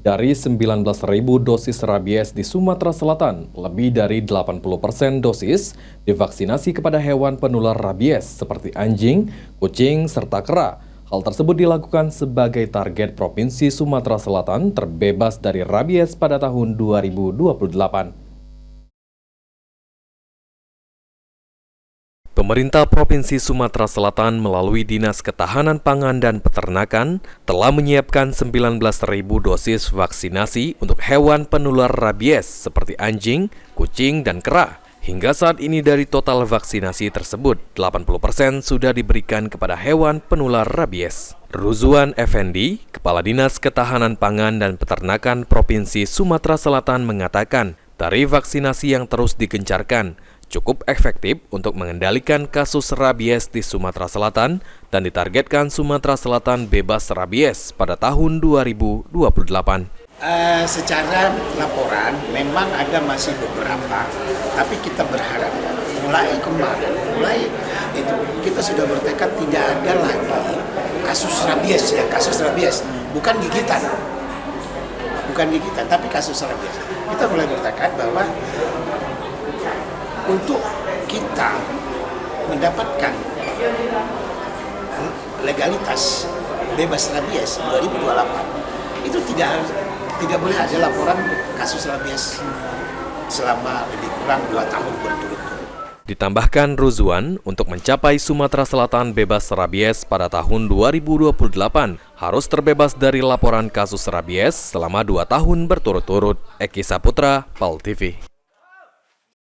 Dari 19.000 dosis rabies di Sumatera Selatan, lebih dari 80% dosis divaksinasi kepada hewan penular rabies seperti anjing, kucing, serta kera. Hal tersebut dilakukan sebagai target Provinsi Sumatera Selatan terbebas dari rabies pada tahun 2028. Pemerintah Provinsi Sumatera Selatan melalui Dinas Ketahanan Pangan dan Peternakan telah menyiapkan 19.000 dosis vaksinasi untuk hewan penular rabies seperti anjing, kucing, dan kera. Hingga saat ini dari total vaksinasi tersebut, 80% sudah diberikan kepada hewan penular rabies. Ruzwan Effendi, Kepala Dinas Ketahanan Pangan dan Peternakan Provinsi Sumatera Selatan mengatakan, tarif vaksinasi yang terus digencarkan cukup efektif untuk mengendalikan kasus rabies di Sumatera Selatan dan ditargetkan Sumatera Selatan bebas rabies pada tahun 2028. Secara laporan memang ada masih beberapa, tapi kita berharap mulai kemarin, itu kita sudah bertekad tidak ada lagi kasus rabies, bukan gigitan, tapi kasus rabies. Kita mulai bertekad bahwa untuk kita mendapatkan legalitas bebas rabies 2028 itu tidak boleh ada laporan kasus rabies selama lebih kurang 2 tahun berturut-turut. Ditambahkan Ruzwan, untuk mencapai Sumatera Selatan bebas rabies pada tahun 2028 harus terbebas dari laporan kasus rabies selama 2 tahun berturut-turut. Eki Saputra, PAL TV.